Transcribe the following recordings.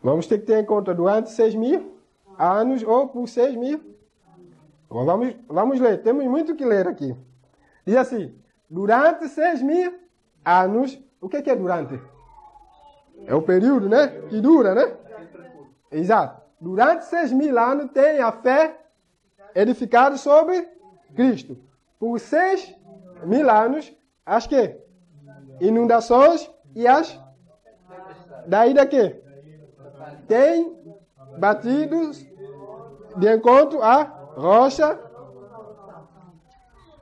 Vamos ter que ter em conta durante 6.000 anos ou por 6.000. Vamos ler, temos muito que ler aqui. Diz assim, durante 6.000 anos, o que é durante? É o período, né? Que dura, né? Exato. Durante 6.000 anos tem a fé edificada sobre Cristo. Por 6.000 anos, as que? Inundações e as... Daí daqui? Tem batidos de encontro à rocha.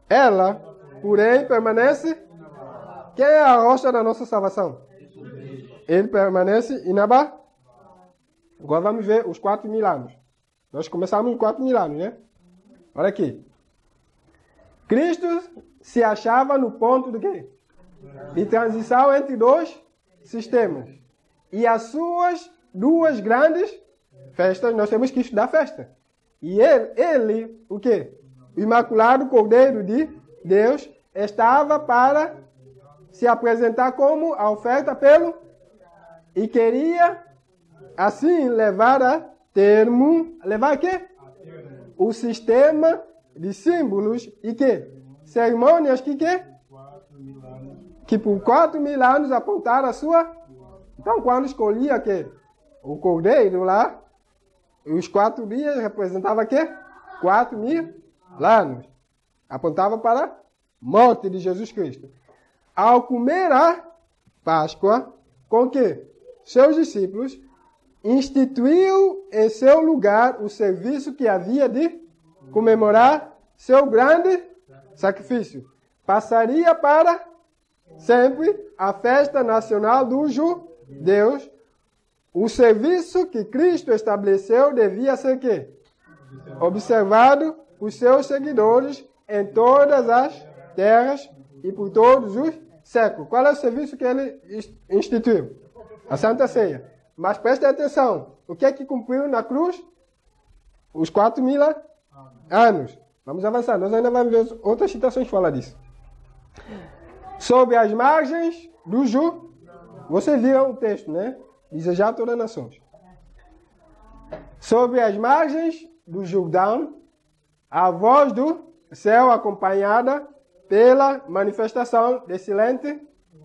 Ela, porém, permanece. Quem é a rocha da nossa salvação? Ele permanece inabalável. Agora vamos ver os 4.000 anos. Nós começamos em 4.000 anos, né? Olha aqui. Cristo se achava no ponto do quê? De transição entre dois sistemas. E as suas duas grandes festas, nós temos que estudar festa. E ele, o quê? O Imaculado Cordeiro de Deus estava para se apresentar como a oferta pelo... E queria, assim, levar a termo... Levar o quê? O sistema de símbolos e quê? Cerimônias que quê? Que por 4.000 anos apontaram a sua... Então, quando escolhia quê? O cordeiro lá, os 4 dias representava quê? 4.000 anos. Apontava para a morte de Jesus Cristo. Ao comer a Páscoa, com que seus discípulos instituiu em seu lugar o serviço que havia de comemorar seu grande sacrifício. Passaria para sempre a festa nacional dos judeus. O serviço que Cristo estabeleceu devia ser quê? Observado por seus seguidores em todas as terras e por todos os séculos. Qual é o serviço que ele instituiu? A Santa Ceia. Mas preste atenção. O que é que cumpriu na cruz? Os 4.000 anos. Vamos avançar. Nós ainda vamos ver outras citações que falam disso. Sobre as margens do Vocês viram o texto, né? Desejar todas as nações. Sobre as margens do Jordão, a voz do céu acompanhada pela manifestação de excelente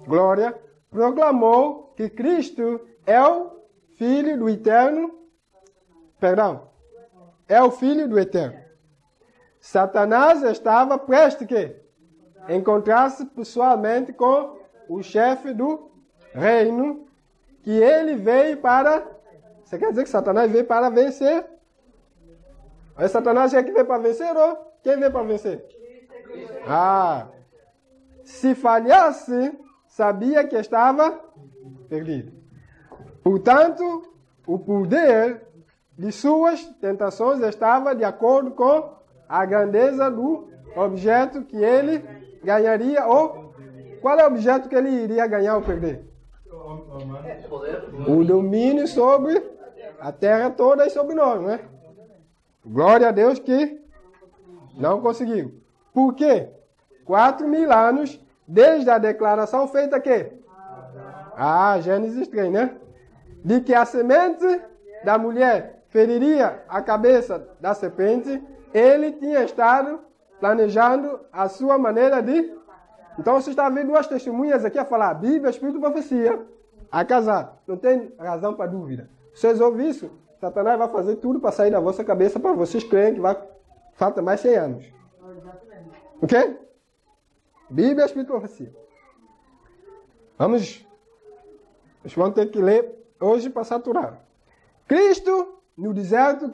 glória, proclamou que Cristo é o Filho do Eterno. É o Filho do Eterno. Satanás estava prestes a encontrar-se pessoalmente com o chefe do reino, que ele veio para... Você quer dizer que Satanás veio para vencer? Mas Satanás é que veio para vencer ou quem veio para vencer? Se falhasse, sabia que estava perdido. Portanto, o poder de suas tentações estava de acordo com a grandeza do objeto que ele ganharia, ou qual é o objeto que ele iria ganhar ou perder? O domínio sobre a terra toda e sobre nós, né? Glória a Deus que não conseguiu. Por quê? 4.000 anos desde a declaração feita aqui. Gênesis 3, né? De que a semente da mulher feriria a cabeça da serpente, ele tinha estado planejando a sua maneira de... Então você está vendo 2 testemunhas aqui a falar Bíblia, Espírito e Profecia, a casar. Não tem razão para dúvida. Vocês ouvem isso? Satanás vai fazer tudo para sair da vossa cabeça para vocês crerem que falta mais 100 anos. Ok? Bíblia, Espírito e Profecia. Vamos ter que ler hoje para saturar. Cristo, no deserto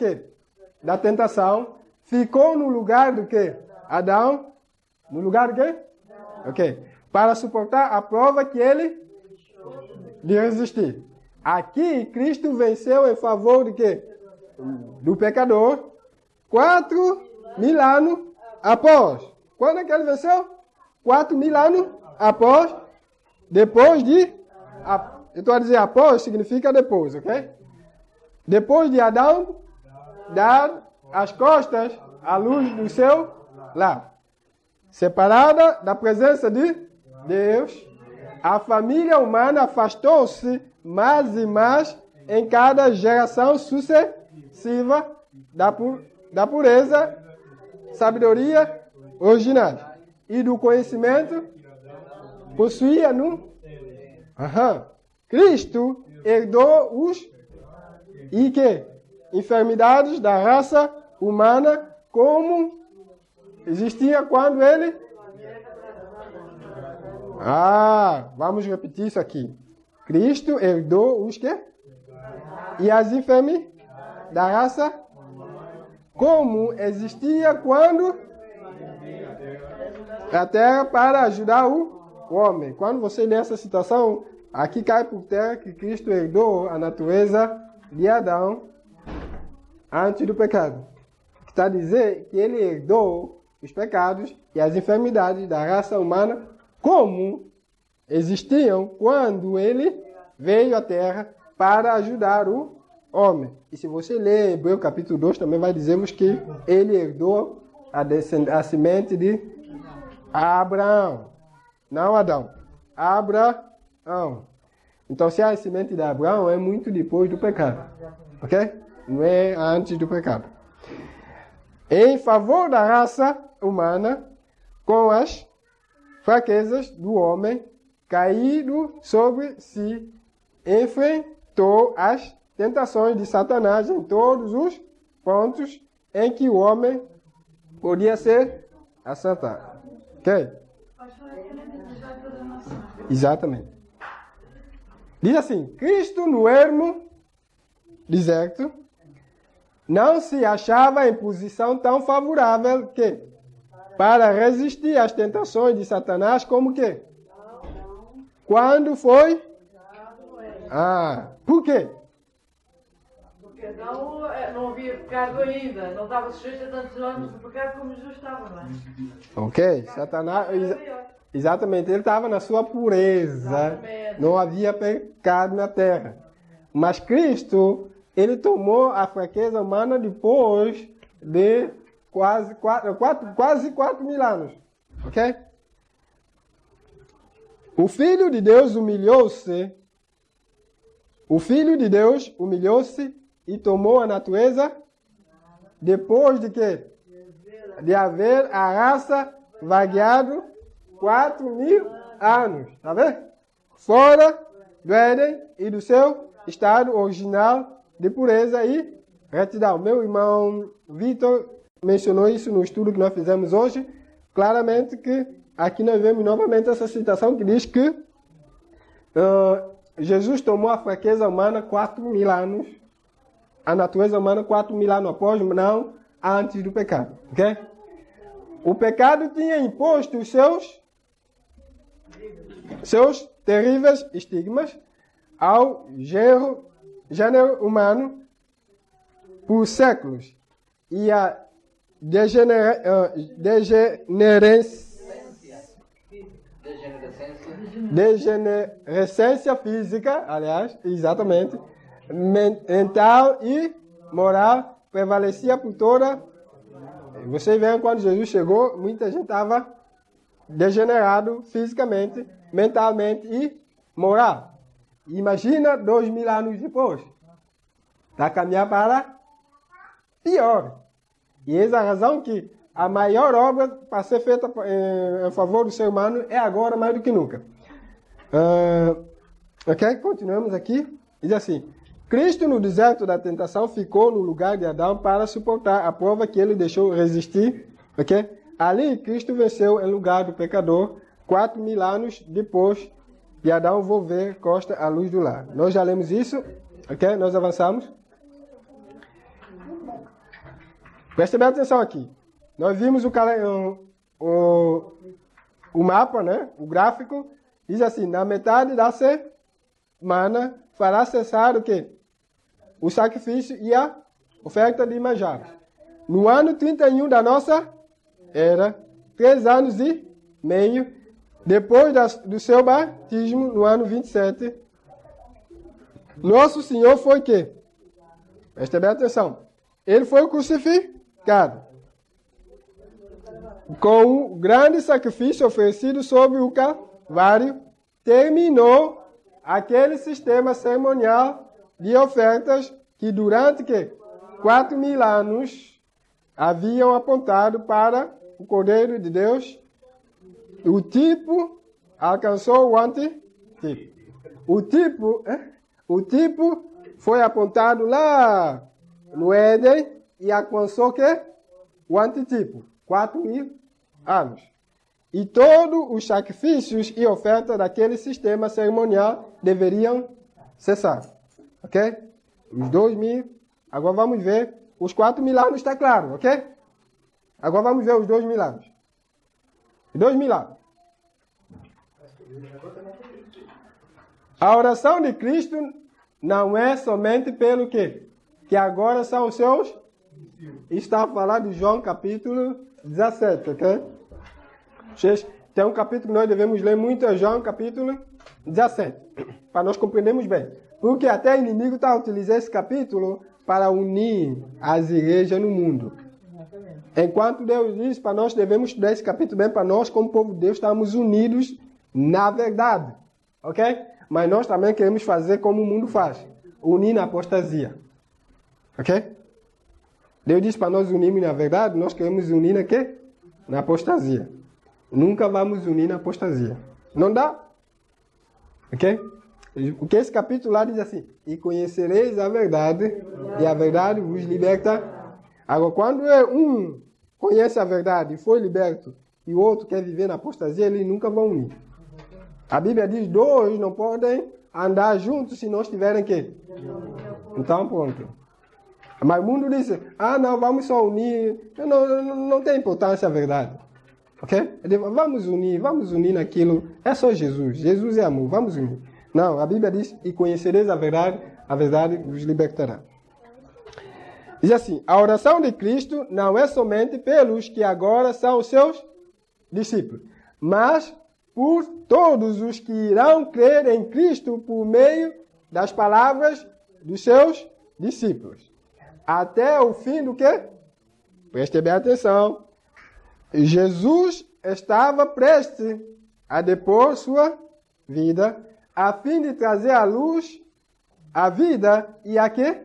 da tentação, ficou no lugar do quê? Adão. No lugar do quê? Ok. Para suportar a prova que ele de resistir. Aqui, Cristo venceu em favor de quê? Do pecador. 4.000 anos após. Quando é que ele venceu? 4.000 anos após. Depois de... Eu estou a dizer após, significa depois, ok? Depois de Adão dar as costas à luz do seu lar. Separada da presença de Deus, a família humana afastou-se mais e mais em cada geração sucessiva da pureza, sabedoria original e do conhecimento possuía no Cristo herdou os enfermidades da raça humana como existia quando ele... vamos repetir isso aqui. Cristo herdou os quê? E as enfermidades da raça como existia quando a terra para ajudar o homem. Quando você lê essa situação, aqui cai por terra que Cristo herdou a natureza de Adão antes do pecado. Está a dizer que ele herdou os pecados e as enfermidades da raça humana como existiam quando ele veio à terra para ajudar o homem. E se você ler Hebreus capítulo 2, também vai dizermos que ele herdou a semente de Abraão. Não Adão. Abraão. Então, se a semente de Abraão é muito depois do pecado. Ok? Não é antes do pecado. Em favor da raça humana, com as fraquezas do homem, caído sobre si, enfrentou as tentações de Satanás em todos os pontos em que o homem podia ser acertado. Ok? Exatamente. Diz assim, Cristo no ermo deserto não se achava em posição tão favorável que para resistir às tentações de Satanás como que? Quando foi? Por quê? Porque não havia pecado ainda, não estava sujeito a tantos anos de pecado como Jesus estava, não é? Ok, Satanás, exatamente, ele estava na sua pureza, exatamente. Não havia pecado na terra. Mas Cristo, ele tomou a fraqueza humana depois de quase 4.000 anos, ok? O Filho de Deus humilhou-se e tomou a natureza depois de quê? De haver a raça vagueado 4.000 anos. Tá vendo? Fora do Éden e do seu estado original de pureza e retidão. Meu irmão Vitor mencionou isso no estudo que nós fizemos hoje. Claramente que aqui nós vemos novamente essa citação que diz que Jesus tomou a fraqueza humana 4.000 anos, a natureza humana 4.000 anos após, não antes do pecado. Ok? O pecado tinha imposto os seus terríveis estigmas ao gênero humano por séculos. E a degenerescência física, aliás, exatamente, mental e moral prevalecia por toda. Vocês veem quando Jesus chegou, muita gente estava degenerado fisicamente, mentalmente e moral. Imagina 2.000 anos depois. Está a caminhar para pior. E essa é a razão que a maior obra para ser feita em favor do ser humano é agora mais do que nunca. Ok? Continuamos aqui. Diz assim, Cristo no deserto da tentação ficou no lugar de Adão para suportar a prova que ele deixou resistir. Ok? Ali Cristo venceu em lugar do pecador 4.000 anos depois de Adão volver costa à luz do lar. Nós já lemos isso. Ok? Nós avançamos. Preste bem atenção aqui. Nós vimos o mapa, né? O gráfico. Diz assim, na metade da semana fará cessar o quê? O sacrifício e a oferta de manjares. No ano 31 da nossa era, 3 anos e meio, depois do seu batismo, no ano 27, nosso Senhor foi o quê? Preste bem atenção. Ele foi crucificado. Com o grande sacrifício oferecido sobre o Calvário, terminou aquele sistema cerimonial de ofertas que durante 4.000 anos haviam apontado para o Cordeiro de Deus. O tipo alcançou o antitipo. O tipo foi apontado lá no Éden e alcançou o antitipo. 4.000 anos. E todos os sacrifícios e ofertas daquele sistema cerimonial deveriam cessar. Ok? Os 2.000. Agora vamos ver. Os 4.000 anos está claro, ok? Agora vamos ver os 2.000 anos. 2.000 anos. A oração de Cristo não é somente pelo quê? Que agora são os seus. Está a falar de João capítulo 17, ok? Tem um capítulo que nós devemos ler muito, é João capítulo 17, para nós compreendermos bem. Porque até o inimigo está utilizando esse capítulo para unir as igrejas no mundo. Enquanto Deus diz para nós, devemos estudar esse capítulo bem para nós, como povo de Deus, estamos unidos na verdade. Ok? Mas nós também queremos fazer como o mundo faz, unir na apostasia. Ok? Deus diz para nós unirmos na verdade, nós queremos unir na quê? Na apostasia. Nunca vamos unir na apostasia. Não dá? Ok? Porque esse capítulo lá diz assim: e conhecereis a verdade, e a verdade vos liberta. Agora, quando um conhece a verdade e foi liberto, e o outro quer viver na apostasia, eles nunca vão unir. A Bíblia diz: dois não podem andar juntos se não estiverem quê? Então, pronto. Mas o mundo diz: não, vamos só unir. Não tem importância a verdade. Ok? Vamos unir naquilo. É só Jesus. Jesus é amor, vamos unir. Não, a Bíblia diz: e conhecereis a verdade vos libertará. Diz assim: a oração de Cristo não é somente pelos que agora são os seus discípulos, mas por todos os que irão crer em Cristo por meio das palavras dos seus discípulos. Até o fim do quê? Preste bem atenção. Jesus estava prestes a depor sua vida, a fim de trazer à luz a vida e a quê?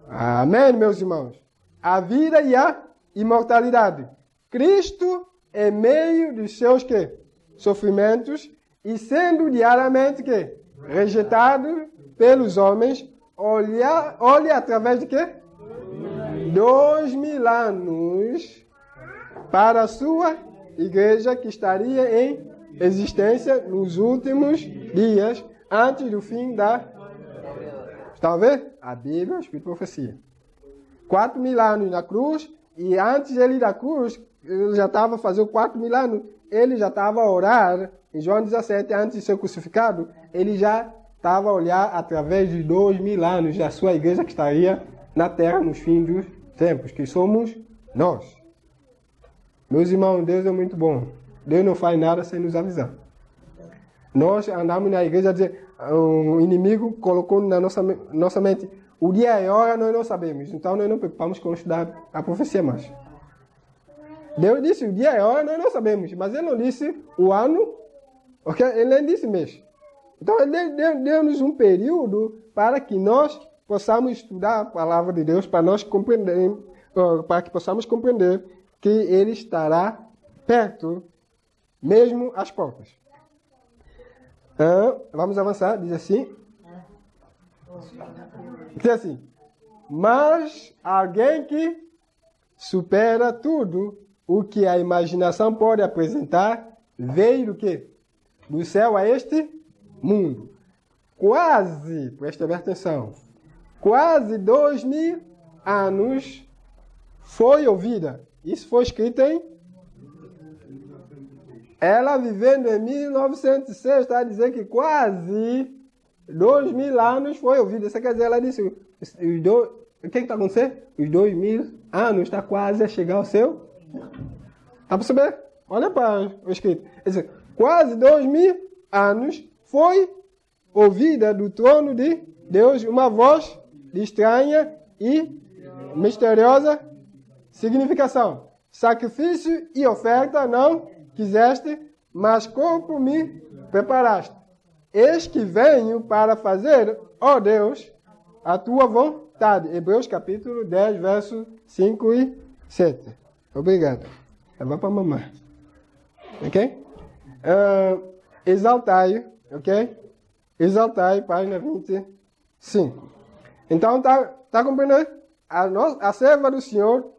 Amém, meus irmãos. A vida e a imortalidade. Cristo, em meio dos seus quê? Sofrimentos, e sendo diariamente quê? Rejeitado pelos homens, olha através de quê? 2.000 anos para a sua igreja que estaria em existência nos últimos dias, antes do fim da... Estão a ver? A Bíblia, o Espírito de Profecia. 4.000 anos na cruz, e antes ele ir da cruz, ele já estava fazendo 4.000 anos, ele já estava a orar, em João 17, antes de ser crucificado, ele já estava a olhar através de 2.000 anos da sua igreja que estaria na terra nos fins dos tempos, que somos nós. Meus irmãos, Deus é muito bom. Deus não faz nada sem nos avisar. Nós andamos na igreja a dizer, o inimigo colocou na nossa mente, o dia e a hora nós não sabemos, então nós não preocupamos com estudar a profecia mais. Deus disse o dia e a hora nós não sabemos, mas ele não disse o ano, okay? Ele nem disse mês. Então ele deu-nos um período para que nós possamos estudar a palavra de Deus, para nós compreender, para que possamos compreender que ele estará perto, mesmo às portas. Vamos avançar, diz assim. Diz assim: mas alguém que supera tudo o que a imaginação pode apresentar, veio do quê? Do céu a este mundo. Quase, preste bem atenção, quase 2.000 anos foi ouvida. Isso foi escrito em... Ela vivendo em 1906, está a dizer que quase 2.000 anos foi ouvida. Isso quer dizer, ela disse, o que está acontecendo? Os 2.000 anos está quase a chegar ao seu... Está para saber? Olha para o escrito. Dizer, quase 2.000 anos foi ouvida do trono de Deus uma voz de estranha e misteriosa significação. Sacrifício e oferta não quiseste, mas corpo me preparaste. eis que venho para fazer, ó Deus, a tua vontade. Hebreus capítulo 10, versos 5 e 7. Obrigado. Vai para a mamãe. Ok? Exaltai, ok? Exaltai, página 25. Então, tá compreendendo? A serva do Senhor,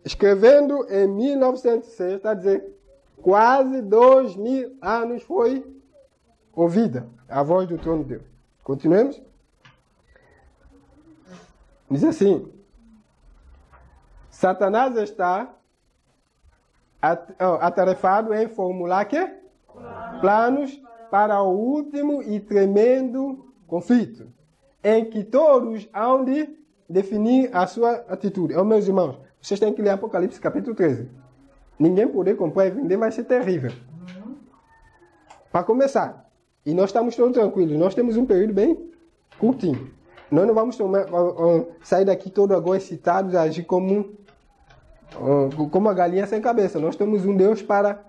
escrevendo em 1906, está dizendo, quase 2000 anos foi ouvida a voz do trono de Deus. Continuemos? Diz assim, Satanás está atarefado em formular que? Planos para o último e tremendo conflito, em que todos hão de definir a sua atitude. Meus irmãos, vocês têm que ler Apocalipse capítulo 13. Ninguém poder comprar e vender vai ser terrível. Para começar, e nós estamos todos tranquilos, nós temos um período bem curtinho. Nós não vamos sair daqui todos agora excitados, agir como a galinha sem cabeça. Nós temos um Deus para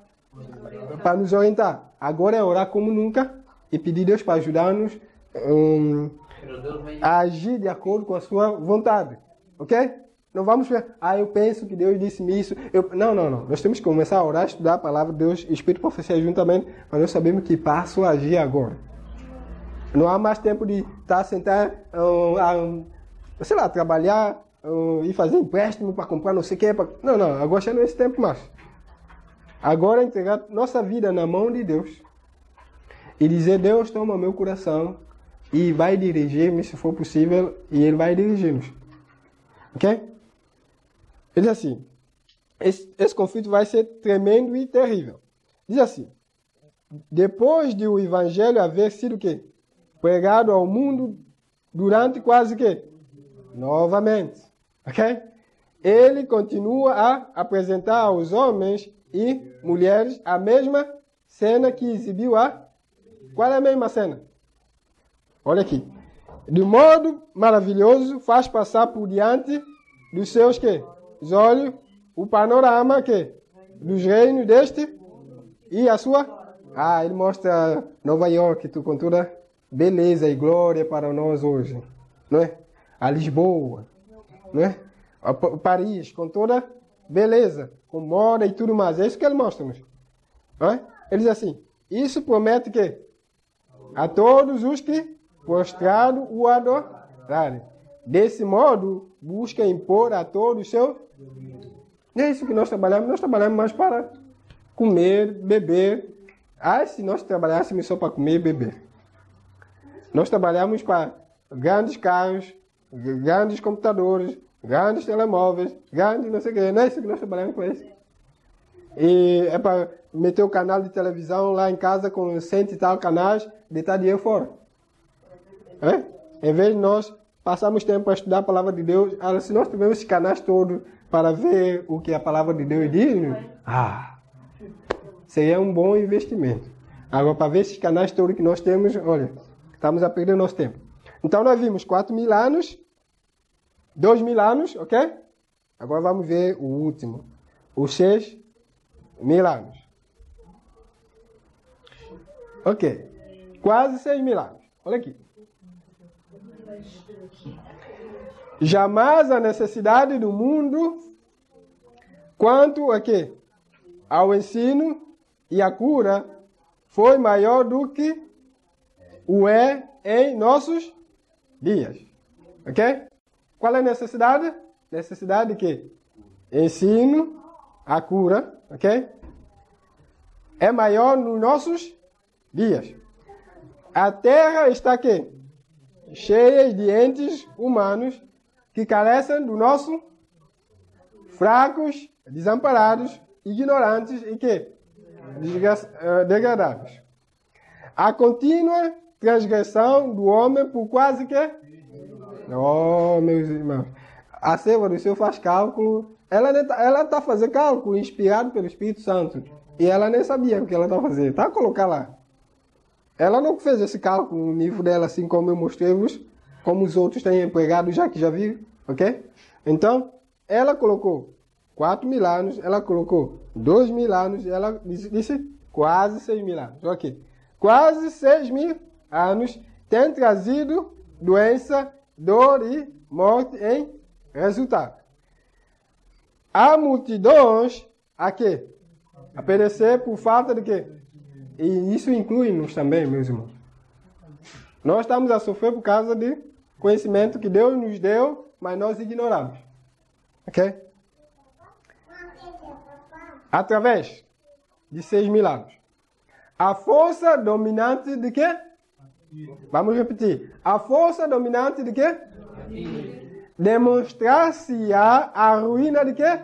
nos orientar. Agora é orar como nunca e pedir Deus para ajudar-nos a agir de acordo com a sua vontade. Ok? Não vamos ver, eu penso que Deus disse-me isso. Não. Nós temos que começar a orar, estudar a palavra de Deus, Espírito e profecia juntamente, para nós sabermos que passo a agir agora. Não há mais tempo de estar sentado, trabalhar e fazer empréstimo para comprar não sei o que. Não, agora já não é esse tempo mais. Agora é entregar nossa vida na mão de Deus e dizer, Deus, toma meu coração e vai dirigir-me se for possível, e Ele vai dirigir-nos. Ok? Ele diz assim, esse conflito vai ser tremendo e terrível. Diz assim, depois de o Evangelho haver sido o quê? Pregado ao mundo durante quase que novamente, ok? Ele continua a apresentar aos homens e mulheres a mesma cena que exibiu Qual é a mesma cena? Olha aqui. De modo maravilhoso faz passar por diante dos seus quê? Os olhos o panorama quê? Dos reinos deste e a sua... ele mostra Nova York com toda beleza e glória para nós hoje, não é? A Lisboa, não é? A Paris com toda beleza, com moda e tudo mais. É isso que ele mostra-nos. Ele diz assim, isso promete que a todos os que prostrado o adorarem. Desse modo, busca impor a todos o seu... Não é isso que nós trabalhamos mais para comer, beber. Se nós trabalhássemos só para comer e beber. Nós trabalhamos para grandes carros, grandes computadores, grandes telemóveis, grandes não sei o que. Não é isso que nós trabalhamos com isso. E é para meter o canal de televisão lá em casa com 100 e tal canais, deitar dinheiro fora. Em vez de nós passarmos tempo para estudar a palavra de Deus, se nós tivermos esses canais todos para ver o que a palavra de Deus diz, seria um bom investimento. Agora, para ver esses canais todos que nós temos, olha, estamos a perder nosso tempo. Então, nós vimos 4.000 anos, 2.000 anos, ok? Agora vamos ver o último, os 6.000 anos. Ok, quase 6.000 anos. Olha aqui. Jamais a necessidade do mundo quanto aqui ao ensino e à cura foi maior do que o é em nossos dias. Ok? Qual é a necessidade? Necessidade de quê? Ensino, a cura, ok? É maior nos nossos dias. A terra está aqui, cheia de entes humanos que carecem do nosso fracos, desamparados, ignorantes e que degradados. A contínua transgressão do homem por quase que... meus irmãos, a serva do Senhor faz cálculo. Ela está fazendo cálculo inspirado pelo Espírito Santo. E ela nem sabia o que ela está fazendo. Está a colocar lá. Ela não fez esse cálculo no nível dela, assim como eu mostrei-vos, como os outros têm empregado já, que já viram, ok? Então, ela colocou 4.000 anos, ela colocou 2.000 anos, ela disse quase 6.000 anos, ok? quase 6.000 anos, tem trazido doença, dor e morte em resultado. Há multidões a quê? A perecer por falta de quê? E isso inclui-nos também, meus irmãos. Nós estamos a sofrer por causa de conhecimento que Deus nos deu, mas nós ignoramos. Ok? Através de 6.000 anos. A força dominante de quê? Vamos repetir. A força dominante de quê? Demonstrar-se-á a ruína de quê?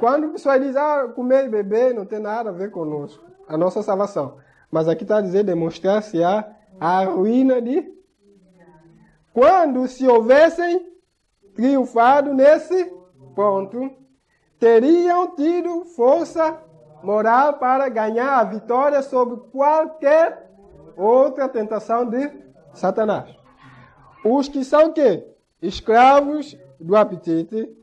Quando o pessoal diz, comer e beber não tem nada a ver conosco, a nossa salvação. Mas aqui está a dizer, demonstrar-se-á a ruína de... Quando se houvessem triunfado nesse ponto, teriam tido força moral para ganhar a vitória sobre qualquer outra tentação de Satanás. Os que são quê? Escravos do apetite,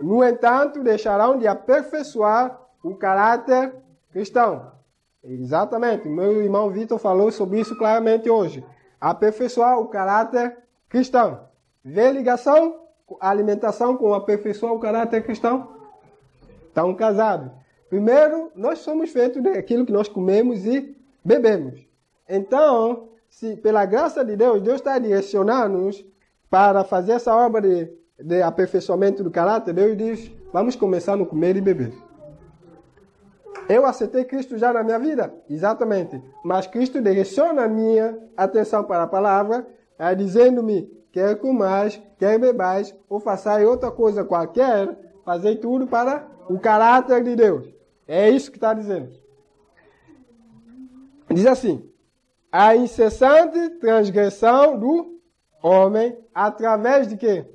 no entanto, deixarão de aperfeiçoar o caráter cristão. Exatamente, meu irmão Vitor falou sobre isso claramente hoje. Aperfeiçoar o caráter cristão. Vê ligação, alimentação com aperfeiçoar o caráter cristão? Estão casados. Primeiro, nós somos feitos daquilo que nós comemos e bebemos. Então, se pela graça de Deus, Deus está direcionando-nos para fazer essa obra de aperfeiçoamento do caráter, Deus diz, vamos começar no comer e beber. Eu aceitei Cristo já na minha vida? Exatamente. Mas Cristo direciona a minha atenção para a palavra, dizendo-me, quer comais, quer bebais, ou façais outra coisa qualquer, fazei tudo para o caráter de Deus. É isso que está dizendo. Diz assim, a incessante transgressão do homem, através de quê?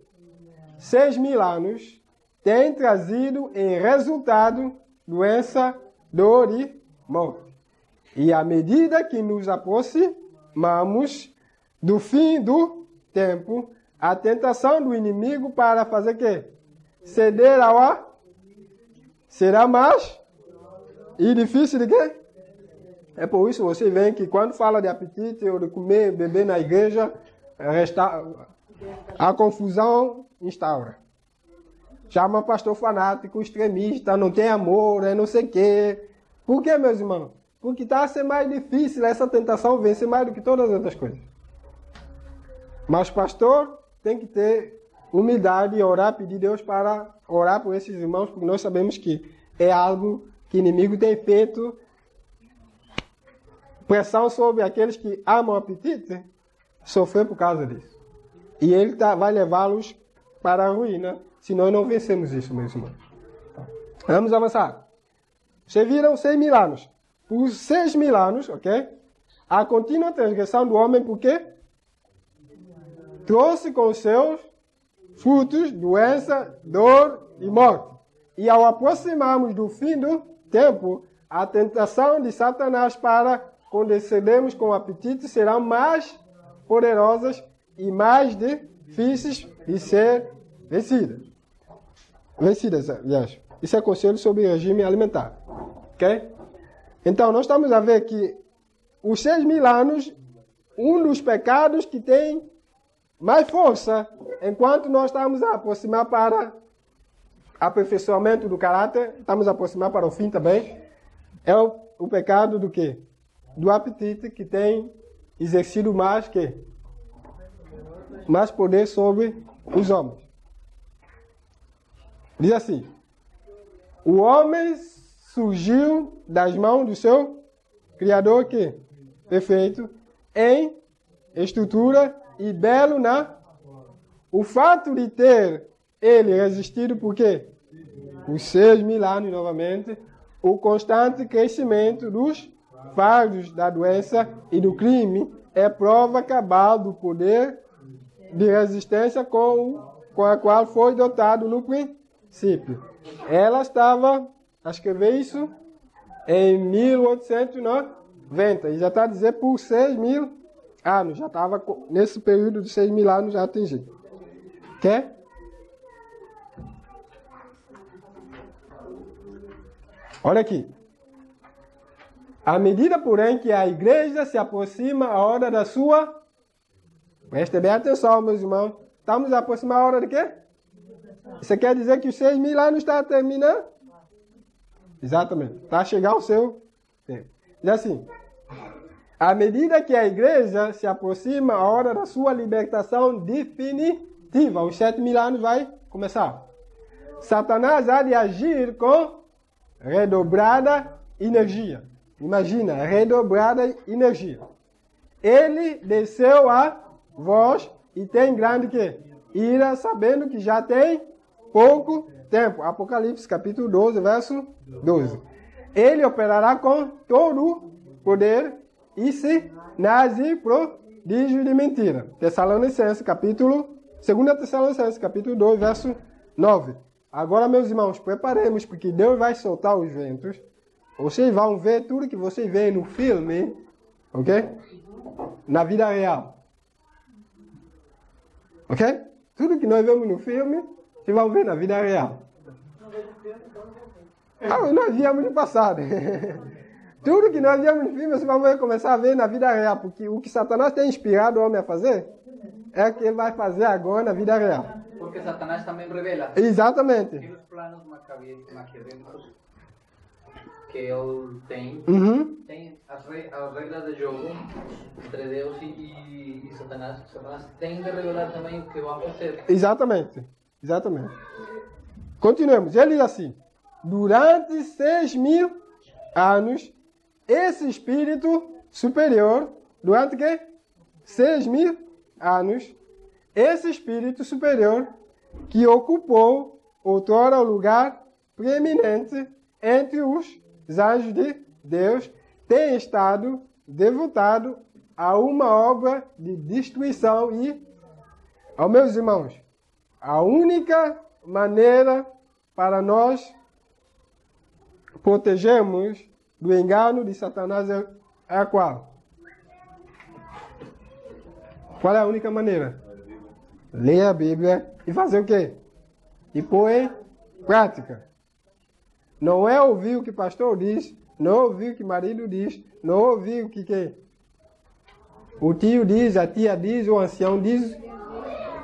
6.000 anos, tem trazido em resultado doença, dor e morte. E à medida que nos aproximamos do fim do tempo, a tentação do inimigo para fazer o quê? Ceder ao será mais e difícil de quê? É por isso que você vê que quando fala de apetite ou de comer, beber na igreja, a confusão instaura. Chama pastor fanático, extremista, não tem amor, não sei o quê. Por quê, meus irmãos? Porque está a ser mais difícil, essa tentação vence mais do que todas as outras coisas. Mas pastor tem que ter humildade e orar, pedir Deus para orar por esses irmãos, porque nós sabemos que é algo que o inimigo tem feito pressão sobre aqueles que amam o apetite, sofrer por causa disso. E ele vai levá-los para a ruína, se nós não vencemos isso, meus irmãos. Vamos avançar. Vocês viram 6.000 anos. Por 6.000 anos, ok? A contínua transgressão do homem, por quê? Trouxe com os seus frutos, doença, dor e morte. E ao aproximarmos do fim do tempo, a tentação de Satanás para condescendermos com o apetite serão mais poderosas e mais difíceis de ser vencidas. Vencidas, aliás. Isso é conselho sobre regime alimentar. Ok? Então, nós estamos a ver que os 6.000 anos, um dos pecados que tem mais força, enquanto nós estamos a aproximar para aperfeiçoamento do caráter, estamos a aproximar para o fim também, é o pecado do quê? Do apetite, que tem exercido mais poder sobre os homens. Diz assim, o homem surgiu das mãos do seu Criador, que perfeito, em estrutura e belo o fato de ter ele resistido por quê? Os 6.000 anos novamente, o constante crescimento dos fardos da doença e do crime é prova cabal do poder de resistência com a qual foi dotado no princípio. Ela estava a escrever isso em 1890, e já está a dizer por 6.000 anos, já estava nesse período de 6.000 anos já atingido. Quer? Olha aqui. À medida, porém, que a igreja se aproxima a hora da sua... Prestem bem atenção, meus irmãos. Estamos a aproximar a hora de quê? Isso quer dizer que os 6.000 anos está terminando? Exatamente. Está a chegar o seu tempo. Diz assim. À medida que a igreja se aproxima a hora da sua libertação definitiva, os 7.000 anos vai começar. Satanás há de agir com redobrada energia. Imagina, redobrada energia. Ele desceu a vós e tem grande que ira, sabendo que já tem pouco tempo. Apocalipse capítulo 12, verso 12. Ele operará com todo poder e sinais e prodígios de mentira. Tessalonicenses capítulo 2 Tessalonicenses capítulo 2, verso 9. Agora, meus irmãos, preparemos, porque Deus vai soltar os ventos. Vocês vão ver tudo que vocês veem no filme, ok? Na vida real. Ok? Tudo que nós vemos no filme, vocês vão ver na vida real. Nós víamos no passado. Tudo que nós víamos no filme, vocês vão começar a ver na vida real. Porque o que Satanás tem inspirado o homem a fazer, é o que ele vai fazer agora na vida real. Porque Satanás também revela. Exatamente. Aqueles planos maquiavélicos que ele tem, tem as regras de jogo entre Deus e Satanás. Satanás tem de revelar também o que vai acontecer. Exatamente. Exatamente. Continuemos. Ele diz assim. Durante 6.000 anos, esse espírito superior, durante o quê? 6.000 anos, esse espírito superior que ocupou outrora o lugar preeminente entre os anjos de Deus, tem estado devotado a uma obra de destruição e, aos meus irmãos, a única maneira para nós protegermos do engano de Satanás é a qual? Qual é a única maneira? Ler a Bíblia e fazer o quê? E pôr em prática. Não é ouvir o que o pastor diz, não ouvir o que o marido diz, não ouvir o que o tio diz, a tia diz, o ancião diz,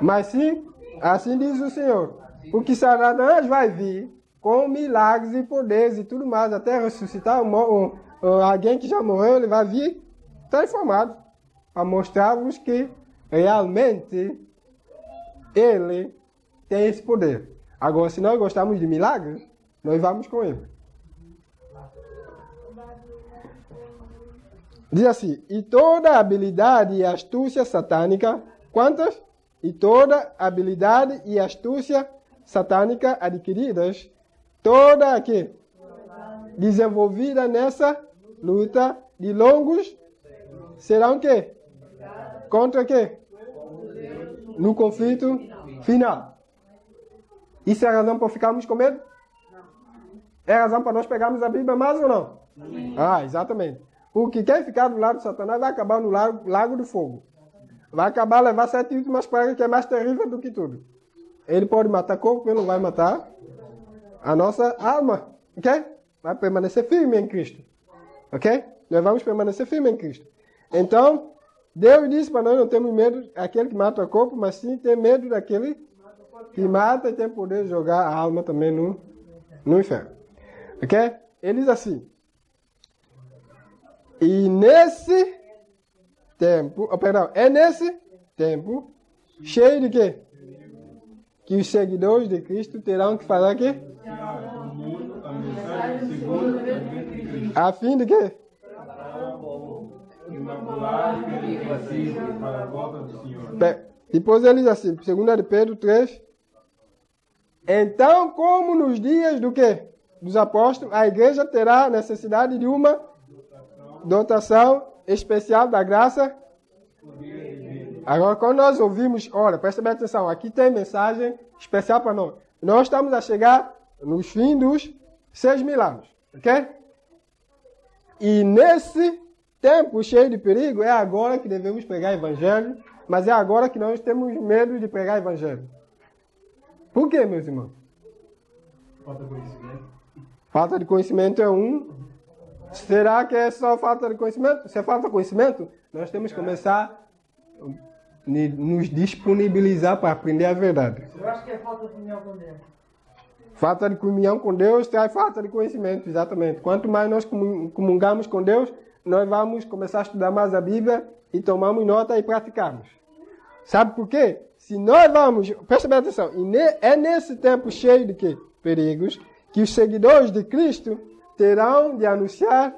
mas sim, assim diz o Senhor. Porque Satanás vai vir com milagres e poderes e tudo mais, até ressuscitar alguém que já morreu, ele vai vir transformado, para mostrar-vos que realmente ele tem esse poder. Agora, se nós gostamos de milagres, nós vamos com ele. Diz assim, e toda habilidade e astúcia satânica, quantas? E toda habilidade e astúcia satânica adquiridas, toda aqui, desenvolvida nessa luta de longos, serão o quê? Contra o quê? No conflito final. Isso é a razão para ficarmos com medo? É a razão para nós pegarmos a Bíblia mais ou não? Exatamente. Porque quem ficar do lado de Satanás vai acabar no lago do fogo. Vai acabar levar 7 últimas pragas, que é mais terrível do que tudo. Ele pode matar corpo, ele não vai matar a nossa alma. Ok? Vai permanecer firme em Cristo. Ok? Nós vamos permanecer firme em Cristo. Então, Deus disse para nós não termos medo daquele que mata o corpo, mas sim ter medo daquele que mata e tem poder de jogar a alma também no inferno. Ok? Ele diz assim. E nesse tempo, é nesse tempo, cheio de quê? Que os seguidores de Cristo terão que fazer o quê? A fim de quê? Depois ele diz assim, 2 de Pedro 3. Então, como nos dias do quê? Dos apóstolos, a igreja terá necessidade de uma dotação especial da graça. Agora, quando nós ouvimos, olha, presta bem atenção, aqui tem mensagem especial para nós. Nós estamos a chegar nos fins dos 6.000 anos, ok? E nesse tempo cheio de perigo, é agora que devemos pregar evangelho, mas é agora que nós temos medo de pregar evangelho. Por quê, meus irmãos? Falta de conhecimento. Falta de conhecimento é um Será que é só falta de conhecimento? Se é falta de conhecimento, nós temos que começar a nos disponibilizar para aprender a verdade. Eu acho que é falta de comunhão com Deus. Falta de comunhão com Deus traz falta de conhecimento, exatamente. Quanto mais nós comungamos com Deus, nós vamos começar a estudar mais a Bíblia e tomamos nota e praticamos. Sabe por quê? Se nós vamos, presta bem atenção, é nesse tempo cheio de quê? Perigos, que os seguidores de Cristo terão de anunciar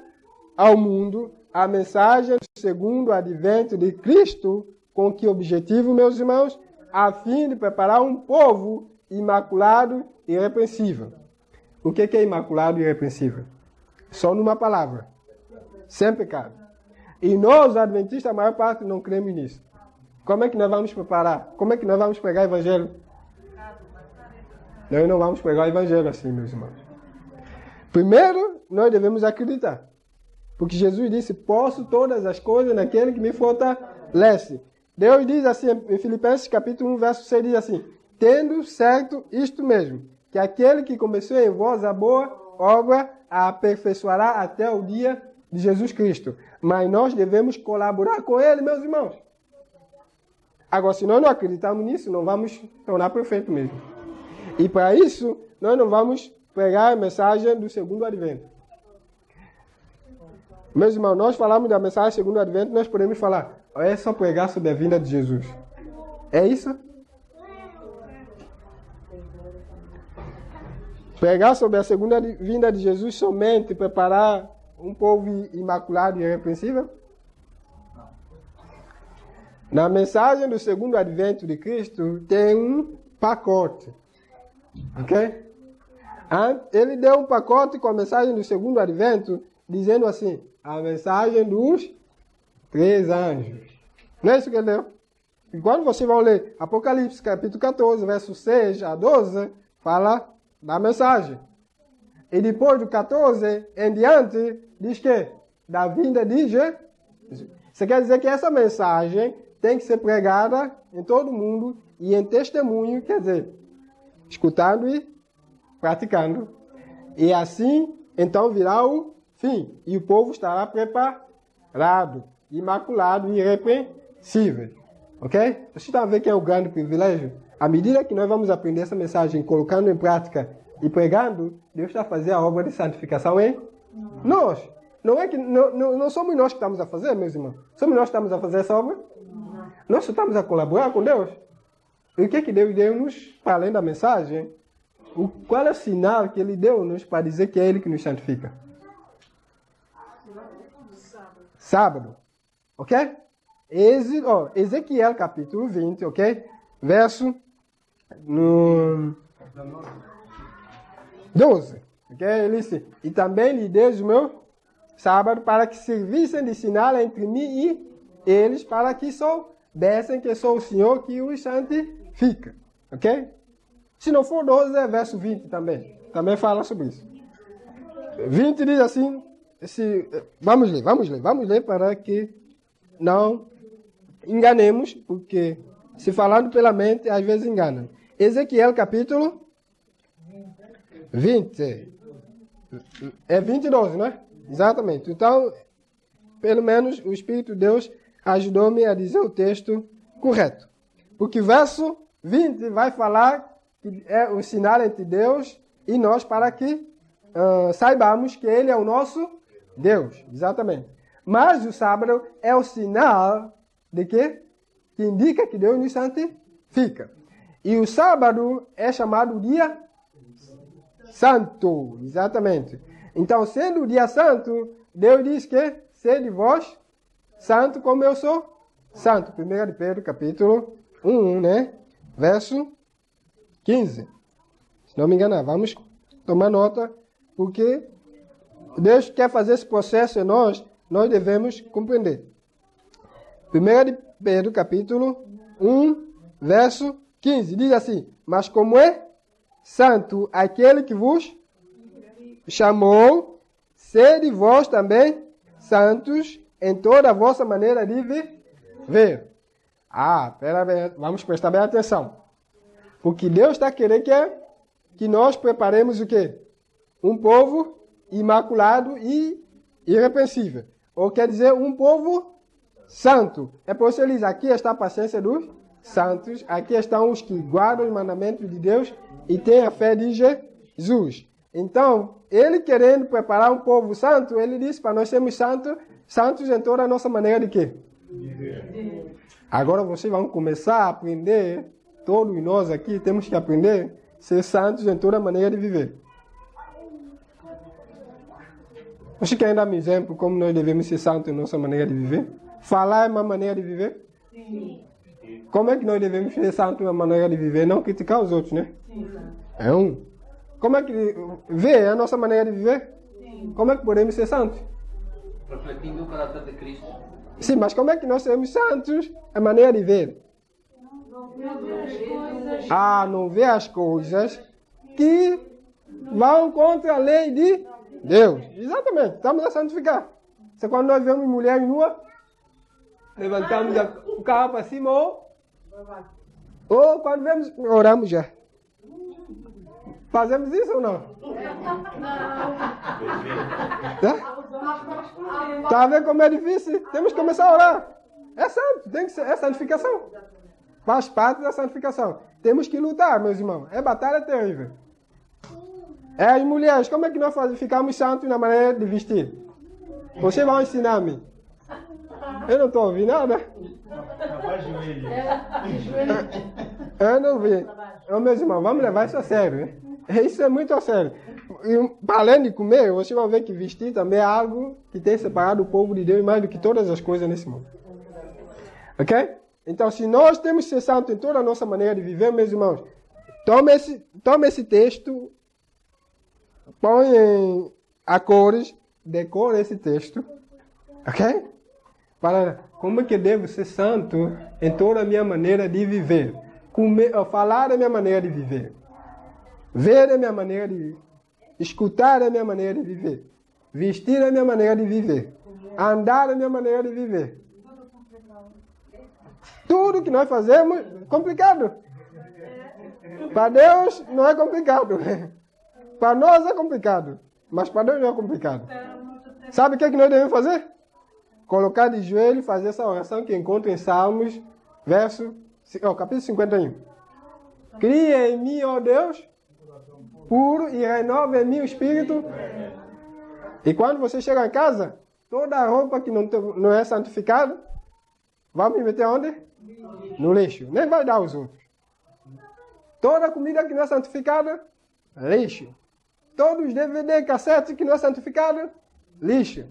ao mundo a mensagem do segundo advento de Cristo. Com que objetivo, meus irmãos? A fim de preparar um povo imaculado e irrepreensível. O que é imaculado e irrepreensível? Só numa palavra. Sem pecado. E nós, os adventistas, a maior parte não cremos nisso. Como é que nós vamos preparar? Como é que nós vamos pregar o evangelho? Nós não vamos pregar o evangelho assim, meus irmãos. Primeiro, nós devemos acreditar. Porque Jesus disse, posso todas as coisas naquele que me fortalece. Deus diz assim, em Filipenses capítulo 1, verso 6, diz assim, tendo certo isto mesmo, que aquele que começou em vós a boa obra, a aperfeiçoará até o dia de Jesus Cristo. Mas nós devemos colaborar com Ele, meus irmãos. Agora, se nós não acreditarmos nisso, não vamos tornar perfeito mesmo. E para isso, nós não vamos pregar a mensagem do segundo advento. Meus irmãos, nós falamos da mensagem do segundo advento, nós podemos falar, é só pregar sobre a vinda de Jesus. É isso? Pregar sobre a segunda vinda de Jesus somente preparar um povo imaculado e irrepreensível? Na mensagem do segundo advento de Cristo tem um pacote. Ok? Ele deu um pacote com a mensagem do segundo advento, dizendo assim, a mensagem dos 3 anjos. Não é isso que ele deu? E quando você vai ler Apocalipse capítulo 14, verso 6 a 12, fala da mensagem. E depois do 14 em diante, diz que da vinda de Jesus. Isso quer dizer que essa mensagem tem que ser pregada em todo mundo e em testemunho, quer dizer, escutando e praticando. E assim, então virá o fim. E o povo estará preparado, imaculado e irrepreensível. Ok? Você está a ver que é o grande privilégio? À medida que nós vamos aprender essa mensagem, colocando em prática e pregando, Deus está a fazer a obra de santificação em nós. Não é que não somos nós que estamos a fazer, meus irmãos. Somos nós que estamos a fazer essa obra? Nós só estamos a colaborar com Deus. E o que Deus deu-nos para além da mensagem? Qual é o sinal que Ele deu-nos para dizer que é Ele que nos santifica? Sábado. Ok? Ezequiel capítulo 20, ok? Verso 12. Ok? Ele disse, e também lhe dei o meu sábado para que servissem de sinal entre mim e eles, para que soubessem que sou o Senhor que os santifica. Ok? Se não for 12, é verso 20 também. Também fala sobre isso. 20 diz assim, vamos ler para que não enganemos, porque se falando pela mente, às vezes engana. Ezequiel capítulo 20. É 20 e 12, não é? Exatamente. Então, pelo menos o Espírito de Deus ajudou-me a dizer o texto correto. Porque verso 20 vai falar que é o sinal entre Deus e nós para que saibamos que Ele é o nosso Deus. Exatamente. Mas o sábado é o sinal de quê? Que indica que Deus nos santifica. E o sábado é chamado dia santo. Exatamente. Então, sendo o dia santo, Deus diz que sede vós santo como eu sou santo. 1 de Pedro, capítulo 1, né? Verso 15. Se não me engano, vamos tomar nota, porque Deus quer fazer esse processo em nós devemos compreender. 1 de Pedro, capítulo 1, verso 15, diz assim, mas como é santo aquele que vos chamou, sede vós também santos em toda a vossa maneira de viver. Vamos prestar bem atenção. Porque Deus está querendo que nós preparemos o quê? Um povo imaculado e irrepreensível. Ou quer dizer, um povo santo. É por isso ele diz, aqui está a paciência dos santos, aqui estão os que guardam os mandamentos de Deus e têm a fé de Jesus. Então, ele querendo preparar um povo santo, ele disse para nós sermos santos em toda a nossa maneira de quê? Agora vocês vão começar a aprender, todos nós aqui temos que aprender a ser santos em toda a maneira de viver. Você quer dar um exemplo como nós devemos ser santos em nossa maneira de viver? Falar é uma maneira de viver? Sim. Como é que nós devemos ser santos na maneira de viver? Não criticar os outros, né? Sim. É um. Como é que ver é a nossa maneira de viver? Sim. Como é que podemos ser santos? Refletindo o caráter de Cristo. Sim, mas como é que nós seremos santos a maneira de ver? Não ver as coisas. Não ver as coisas que vão contra a lei de Deus. Exatamente, estamos a santificar. Se quando nós vemos mulher nua, levantamos o carro para cima ou quando vemos, oramos já. Fazemos isso ou não? Está a ver como é difícil? Temos que começar a orar. É santo, tem que ser, é santificação. Faz parte da santificação. Temos que lutar, meus irmãos. É batalha terrível. As mulheres, como é que nós ficamos santos na maneira de vestir? Vocês vão ensinar-me. Eu não estou ouvindo nada. Eu não vi. Meus irmãos, vamos levar isso a sério. Hein? Isso é muito a sério. E, além de comer, vocês vão ver que vestir também é algo que tem separado o povo de Deus mais do que todas as coisas nesse mundo. Ok? Então, se nós temos que ser santos em toda a nossa maneira de viver, meus irmãos, tome esse texto, põe em a cores, decore esse texto, ok? Para como é que devo ser santo em toda a minha maneira de viver. Falar é a minha maneira de viver. Ver é a minha maneira de viver. Escutar é a minha maneira de viver. Vestir é a minha maneira de viver. Andar é a minha maneira de viver. Tudo que nós fazemos é complicado. Para Deus não é complicado. Para nós é complicado. Mas para Deus não é complicado. Sabe o que nós devemos fazer? Colocar de joelho e fazer essa oração que encontra em Salmos, capítulo 51. Cria em mim, ó Deus, puro, e renova em mim o espírito. E quando você chega em casa, toda a roupa que não é santificada, vai me meter onde? No lixo. Nem vai dar aos outros. Toda a comida que não é santificada, lixo. Todos os DVD e cassete que não é santificada, lixo.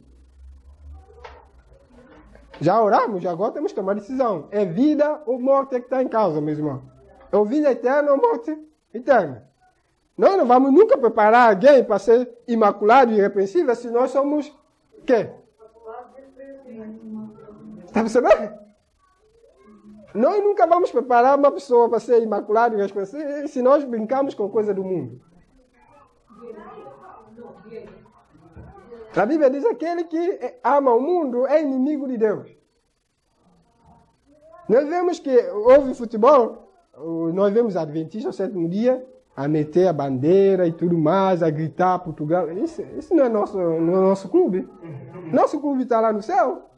Já oramos, agora temos que tomar decisão. É vida ou morte que está em causa, meu irmão. É vida eterna ou morte eterna. Nós não vamos nunca preparar alguém para ser imaculado e irrepreensível se nós somos o quê? Está percebendo? Nós nunca vamos preparar uma pessoa para ser imaculada e irrepreensível se nós brincamos com coisa do mundo. A Bíblia diz que aquele que ama o mundo é inimigo de Deus. Nós vemos que houve futebol, nós vemos adventistas ao sétimo dia a meter a bandeira e tudo mais, a gritar Portugal. Isso não é nosso clube. Nosso clube está lá no céu.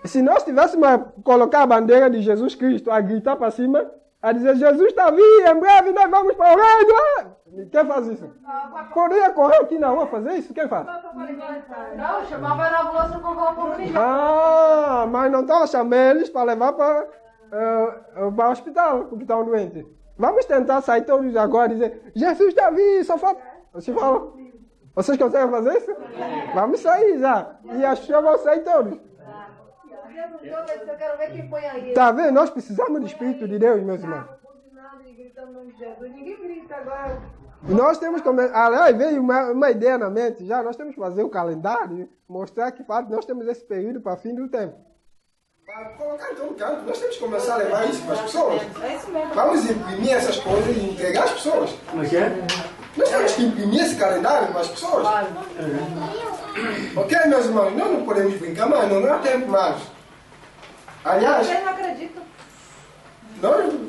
Se nós tivéssemos a colocar a bandeira de Jesus Cristo, a gritar para cima, a dizer, Jesus está vindo, em breve nós vamos para o reino. Quem faz isso? Poderia correr aqui na rua fazer isso? Quem faz? Não, chamava a ambulância para levar o povo. Mas não estão chamando eles para levar para o hospital, porque estão doentes. Vamos tentar sair todos agora e dizer, Jesus está vindo, só falta... Vocês conseguem fazer isso? Vamos sair já. E as pessoas vão sair todos. Eu quero ver quem põe aí. Tá vendo? Nós precisamos do Espírito de Deus, meus irmãos. Ninguém grita agora. Nós temos que... Aliás, veio uma ideia na mente já. Nós temos que fazer o calendário, mostrar que nós temos esse período para fim do tempo. Para colocar em todo canto, nós temos que começar a levar isso para as pessoas. É isso mesmo. Vamos imprimir essas coisas e entregar às pessoas. Como é que é? Nós temos que imprimir esse calendário para as pessoas. Ok, meus irmãos? Nós não podemos brincar mais, não há tempo mais. Aliás, Eu não acredito.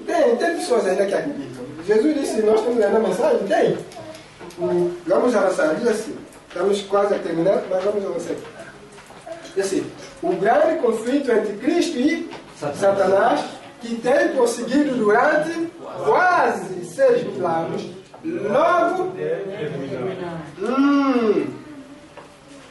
Tem pessoas ainda que acreditam. Jesus disse, nós estamos lendo a mensagem? Tem. Vamos avançar, diz assim. Estamos quase a terminar, mas vamos avançar. Assim, o grande conflito entre Cristo e Satanás, que tem prosseguido durante quase 6.000 anos, logo...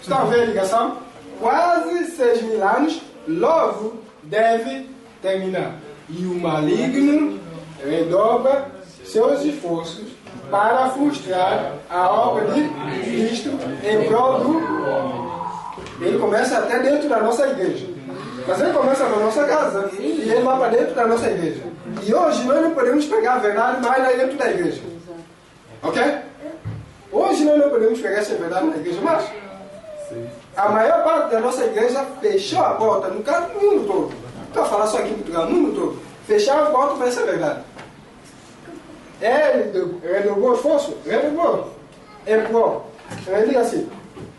Estão a ver a ligação? Quase 6.000 anos, logo deve terminar. E o maligno redobra seus esforços para frustrar a obra de Cristo em prol do homem. Ele começa até dentro da nossa igreja. Mas ele começa na nossa casa e ele vai para dentro da nossa igreja. E hoje nós não podemos pegar a verdade mais lá dentro da igreja. Ok? Hoje nós não podemos pegar essa verdade na igreja mais. A maior parte da nossa igreja fechou a porta no mundo todo. Estou a falar só aqui em Portugal, no mundo todo. Fechar a porta para essa verdade. Ele redobrou o esforço? Redobrou. É bom. Ele diz assim: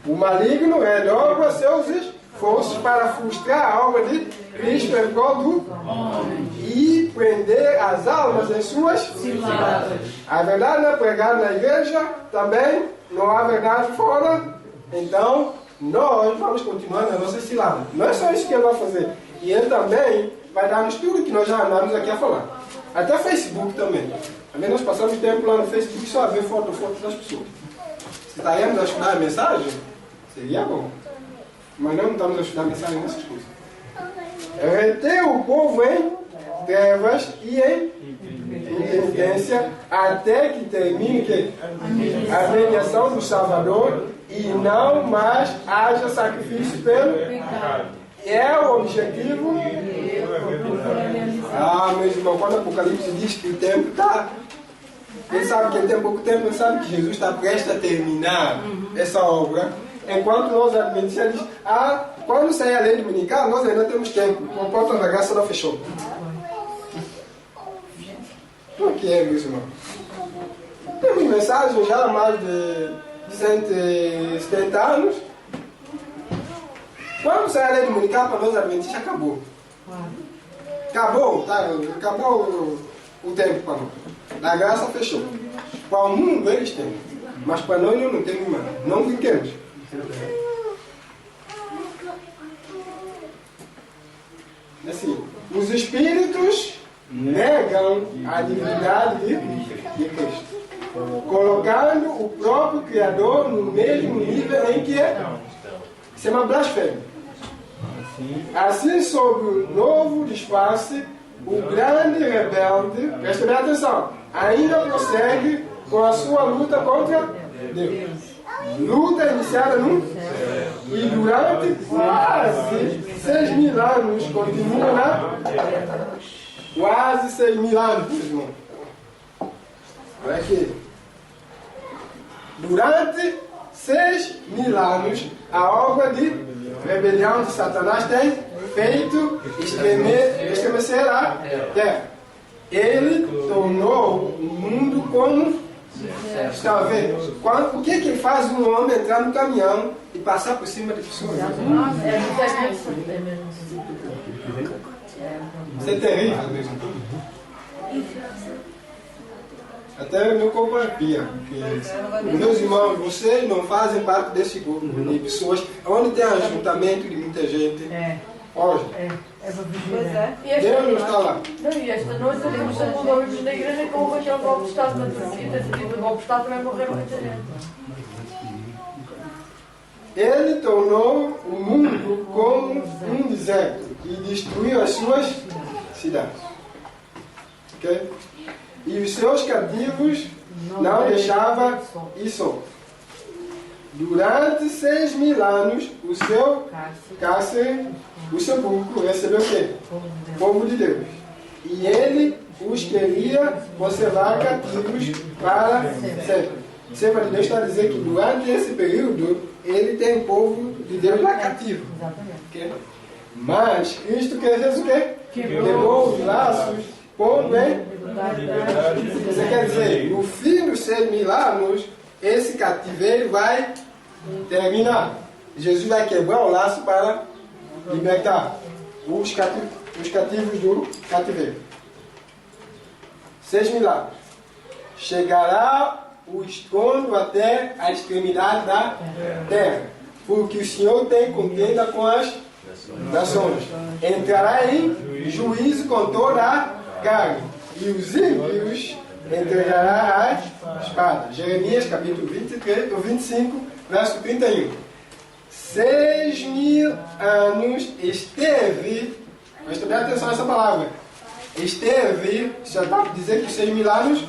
o maligno redobra seus esforços para frustrar a obra de Cristo em prol do homem e prender as almas em suas ciladas. A verdade não é pregada na igreja, também não há verdade fora. Então, nós vamos continuar na nossa cilada. Não é só isso que ele vai fazer. E ele também vai dar-nos tudo que nós já andamos aqui a falar. Até Facebook também. Também nós passamos tempo lá no Facebook só a ver fotos das pessoas. Se estaremos a estudar a mensagem, seria bom. Mas não estamos a estudar a mensagem nessas coisas. Reter o povo em trevas e em impenitência até que termine a mediação do Salvador e não mais haja sacrifício pelo pecado. É o objetivo. Meus irmãos, quando o Apocalipse diz que o tempo está... Ele sabe que ele tem pouco tempo, ele sabe que Jesus está prestes a terminar essa obra. Enquanto nós adventistas dizemos, quando sair a lei dominical, nós ainda temos tempo. A porta da graça não fechou. Por que é, meus irmãos? Temos mensagens já há mais de 170 anos. Quando sair a lei dominical, para nós adventistas, acabou. Acabou, tá? Acabou o tempo para nós. Da graça fechou. Para o mundo eles têm. Mas para nós não temos mais. Não brinquemos. Assim, os espíritos negam a divindade de Cristo, colocando o próprio Criador no mesmo nível em que é. Isso é uma blasfêmia. Assim, sob o novo disfarce, o grande rebelde, preste bem atenção, ainda prossegue com a sua luta contra Deus. Luta iniciada no e durante quase 6.000 anos continua na quase 6.000 anos, meu irmão. Olha aqui. Durante 6.000 anos, a obra de rebelião de Satanás tem feito estremecer a terra. Ele tornou o mundo como... Está vendo? O que ele faz um homem entrar no caminhão e passar por cima de pessoas? Isso é terrível mesmo. Até meu corpo arrepia. Meus irmãos, vocês não fazem parte desse grupo de pessoas onde tem ajuntamento de muita gente. Hoje. Pois é. Deus não está lá. Não, e esta noite temos mudamos na igreja com o aquele golpe de Estado na Turquia. O golpe de Estado também morreu muita gente. Ele tornou o mundo como um deserto e destruiu as suas cidades. Ok? E os seus cativos não deixava ir solto. Durante 6.000 anos, o seu cárcere, o sepulcro, recebeu o quê? O povo de Deus. E ele os queria conservar cativos para sempre. O Senhor de Deus está a dizer que durante esse período, ele tem o povo de Deus lá cativo. Okay? Mas Cristo fez o quê? Quebrou os laços, pondo em... Você quer dizer, no fim dos 6.000 anos, esse cativeiro vai terminar. Jesus vai quebrar o laço para libertar os cativos do cativeiro. 6.000 anos. Chegará o escondo até a extremidade da terra, porque o Senhor tem contenda com as nações. Entrará em juízo com toda a carne, e os ímpios entregará a espada. Jeremias capítulo 25, verso 31. 6.000 anos esteve, presta bem atenção nessa palavra, esteve, já está para dizer que 6.000 anos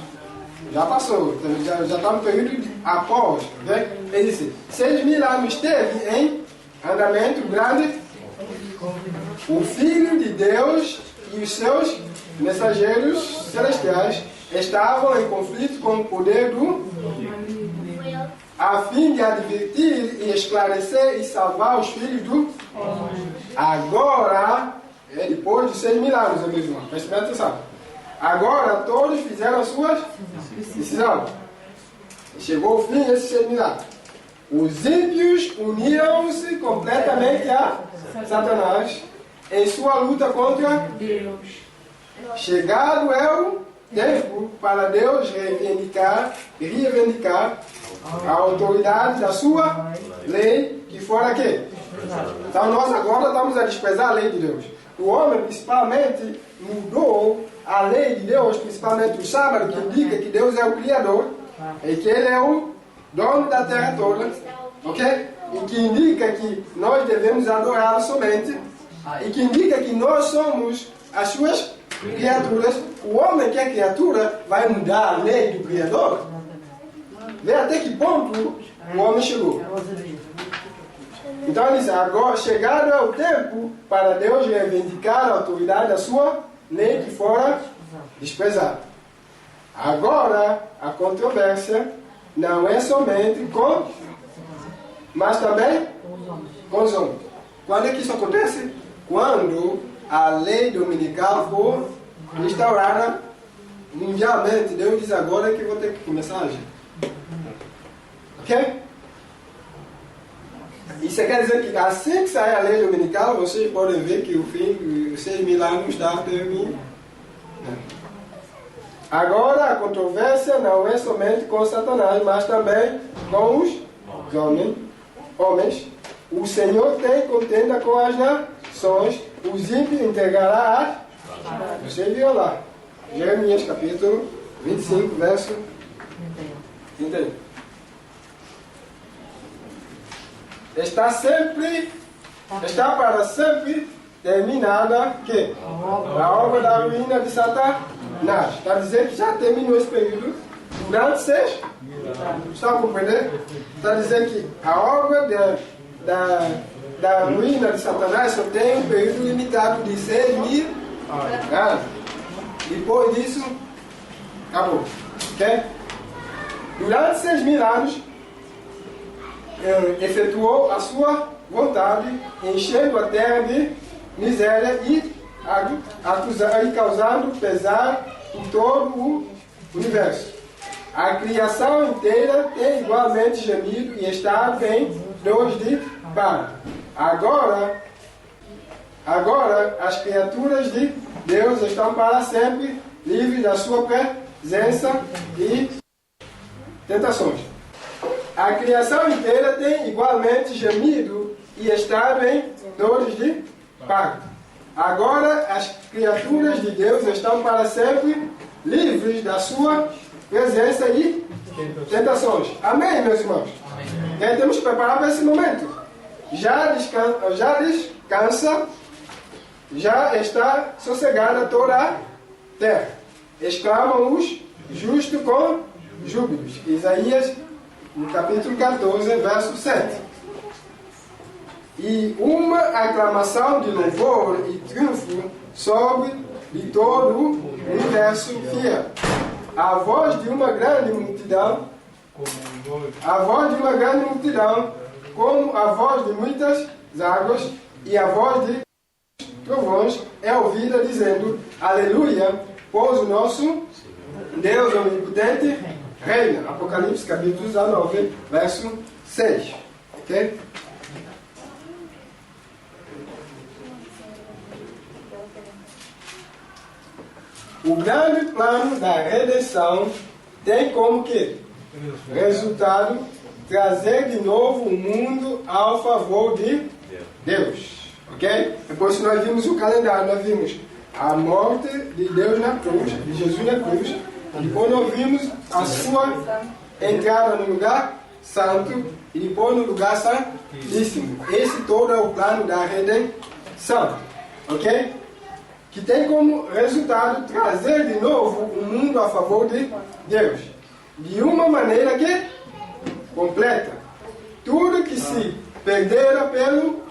já passou, já está no período de após, né? Ele disse, 6.000 anos esteve em andamento grande o Filho de Deus e os seus mensageiros celestiais estavam em conflito com o poder do a fim de advertir e esclarecer e salvar os filhos do agora, depois de 6.000 anos, meu irmão, preste bem atenção. Agora todos fizeram as suas decisões. Chegou o fim desses 6.000 anos. Os ímpios uniram-se completamente a Satanás em sua luta contra Deus. Chegado é o tempo para Deus reivindicar a autoridade da sua lei, que fora quê? Então nós agora estamos a desprezar a lei de Deus. O homem principalmente mudou a lei de Deus, principalmente o sábado, que indica que Deus é o Criador e que Ele é o dono da terra toda, ok? E que indica que nós devemos adorá-lo somente, e que indica que nós somos as suas criaturas. O homem que é criatura vai mudar a lei do Criador? Vê até que ponto o homem chegou. Então ele diz, agora chegado é o tempo para Deus reivindicar a autoridade da sua lei que fora desprezada. Agora a controvérsia não é somente com, mas também com os homens. Quando é que isso acontece? Quando a lei dominical for instaurada mundialmente. Deus diz agora que vou ter que começar a agir. Ok? Isso quer dizer que assim que sair a lei dominical, vocês podem ver que o fim, os 6.000 anos está terminando. Agora a controvérsia não é somente com Satanás, mas também com os homens. O Senhor tem contenda com as nações, os ímpios entregará a... Você viu lá, Jeremias capítulo 25, verso 31. Está para sempre terminada que? A obra da ruína de Satanás. Está dizendo que já terminou esse período durante 6. Está a compreender? Está dizendo que a obra da ruína de Satanás só tem um período limitado de 6.000 anos. Depois disso, acabou. Okay? Durante 6.000 anos, efetuou a sua vontade, enchendo a terra de miséria e causando pesar em todo o universo. A criação inteira tem igualmente gemido e estado em dores de parto. Agora as criaturas de Deus estão para sempre livres da sua presença e tentações. A criação inteira tem igualmente gemido e estado em dores de parto. Agora as criaturas de Deus estão para sempre livres da sua presença e tentações. Amém, meus irmãos? E aí temos que preparar para esse momento. Já descansa, já está sossegada toda a terra. Exclamam os justos com júbilos. Isaías, no capítulo 14, verso 7. E uma aclamação de louvor e triunfo sobre de todo o universo fiel. A voz de uma grande multidão, como a voz de muitas águas, e a voz de trovões é ouvida dizendo, aleluia, pois o nosso Deus onipotente reina. Apocalipse capítulo 19, verso 6. Ok? O grande plano da redenção tem como que Resultado, trazer de novo o mundo ao favor de Deus. Ok? Depois nós vimos o calendário, nós vimos a morte de Deus na cruz, de Jesus na cruz. Depois nós vimos a sua entrada no lugar santo e depois no lugar santíssimo. Esse todo é o plano da redenção. Ok? Que tem como resultado trazer de novo o mundo a favor de Deus. De uma maneira que completa. Tudo que se perdera pelo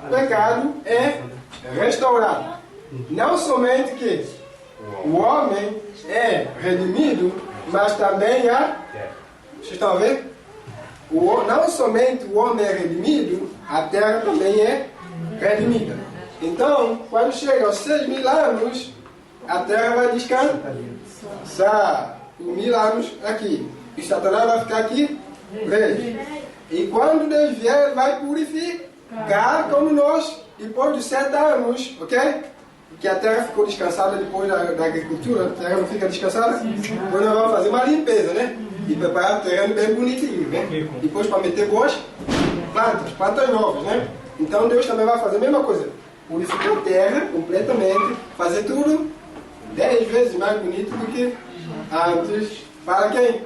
pecado é restaurado. Não somente que o homem é redimido, mas também a... Vocês estão a ver? Não somente o homem é redimido, a terra também é redimida. Então, quando chega aos 6.000 anos, a terra vai descansar por 1.000 anos aqui. E Satanás vai ficar aqui preso. E quando Deus vier, ele vai purificar como nós, depois de 7 anos, ok? Porque a terra ficou descansada depois da agricultura, a terra não fica descansada. Depois nós vamos fazer uma limpeza, né? E preparar o terreno bem bonitinho, né? Depois para meter boas plantas novas, né? Então Deus também vai fazer a mesma coisa. Purificar a terra completamente, fazer tudo 10 vezes mais bonito do que antes. Para quem?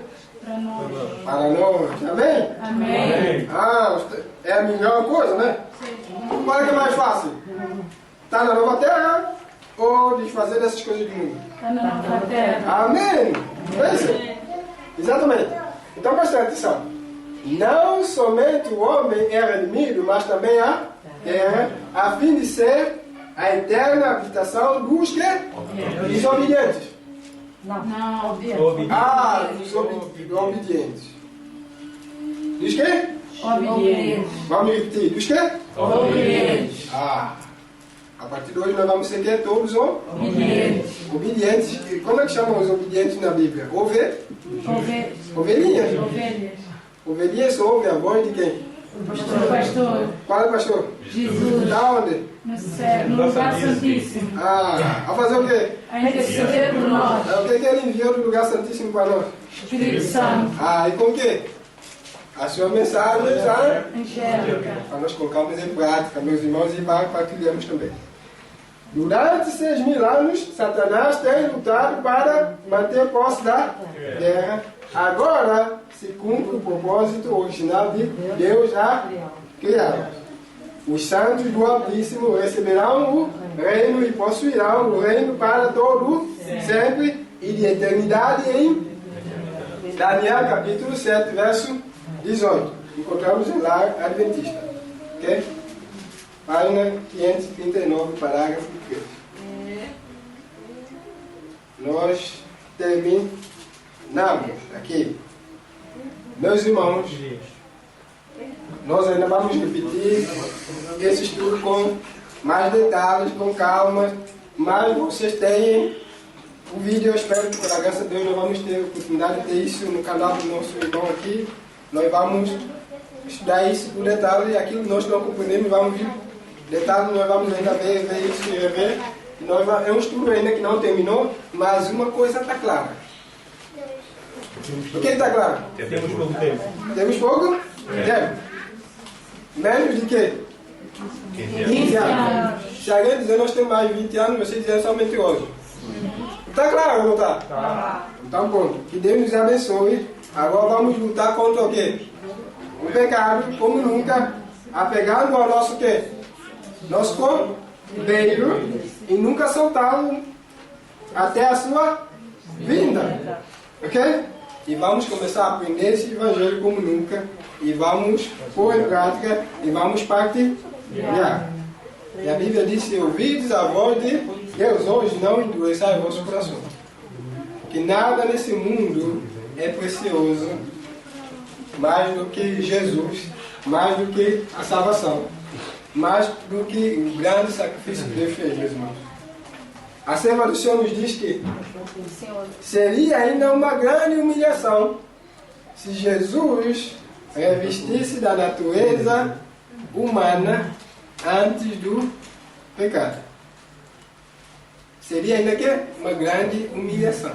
Para nós. Amém? Amém. É a melhor coisa, né? Qual é que é mais fácil? Está na nova terra ou desfazer dessas coisas do mundo? Está na nova terra. Amém? É isso? Exatamente. Então preste atenção. Não somente o homem é redimido, mas também a terra, a fim de ser a eterna habitação dos que? Dos obedientes. Não, dos obedientes. Dos que? obedientes. Vamos repetir. Dos que? Obedientes. A partir de hoje nós vamos ser que? Todos Obedientes. obedientes. E como é que chamam os obedientes na Bíblia? Ovelhinhas. Ovelhas. Ovelhinhas ouvem a voz de quem? Pastor. Qual é o pastor? Jesus. Da onde? No céu, no lugar santíssimo. A fazer o quê? A interceder por nós. O que ele enviou do lugar santíssimo para nós? Espírito Santo. E com o quê? A sua mensagem, Angélica. para nós colocarmos em prática, meus irmãos, e partilhamos também. Durante 6.000 anos, Satanás tem lutado para manter posse da terra. Agora se cumpre o propósito original de Deus a criar. Os santos do Altíssimo receberão o reino e possuirão o reino para todo sempre e de eternidade em Daniel capítulo 7, verso 18. Encontramos em Lar Adventista. Ok? Página 539, parágrafo 3. Nós terminamos aqui. Meus irmãos, nós ainda vamos repetir esse estudo com mais detalhes, com calma, mas vocês têm o vídeo. Eu espero que, por a graça de Deus, nós vamos ter a oportunidade de ter isso no canal do nosso irmão aqui. Nós vamos estudar isso por detalhe, e aquilo que nós não compreendemos, vamos ver detalhe, nós vamos ainda ver isso e rever. É um estudo ainda que não terminou, mas uma coisa está clara. O que está claro? Temos pouco tempo. Temos pouco? Tempo. Menos de quê? 15 anos. Se alguém dizer nós temos mais de 20 anos, você dizer somente hoje. Está claro ou não está? Tá. Então, pronto. Que Deus nos abençoe. Agora vamos lutar contra o quê? O pecado, como nunca, apegando ao nosso quê? Nosso cordeiro, e nunca soltá-lo até a sua vinda. Ok? E vamos começar a aprender esse evangelho como nunca. E vamos pôr em prática. E vamos partilhar. E a Bíblia diz: se ouvides a voz de Deus hoje, não endureçai o vosso coração. Que nada nesse mundo é precioso mais do que Jesus, mais do que a salvação, mais do que o grande sacrifício que Deus fez, meus irmãos. A serva do Senhor nos diz que seria ainda uma grande humilhação se Jesus revestisse da natureza humana antes do pecado. Seria ainda que uma grande humilhação.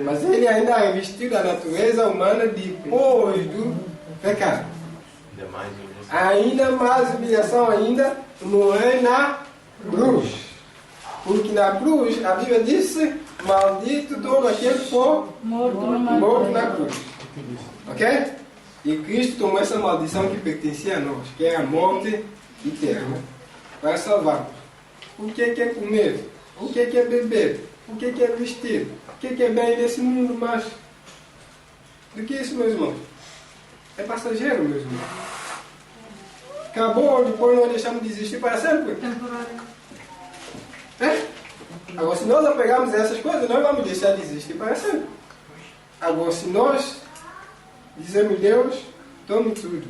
Mas ele ainda revestiu da natureza humana depois do pecado. Ainda mais humilhação ainda, morrer na cruz. Porque na cruz, a Bíblia disse, maldito todo aquele que for morto na cruz. Ok? E Cristo tomou essa maldição que pertencia a nós, que é a morte eterna, para salvar-nos. O que é comer? O que é beber? O que é vestir? O que é bem desse mundo? Mas do que isso, meus irmãos? É passageiro, meus irmãos. Acabou, depois nós deixamos de existir para sempre. Temporário. É? Agora, se nós apegarmos a essas coisas, nós vamos deixar de existir para sempre. Agora, se nós dizemos, Deus, tome tudo.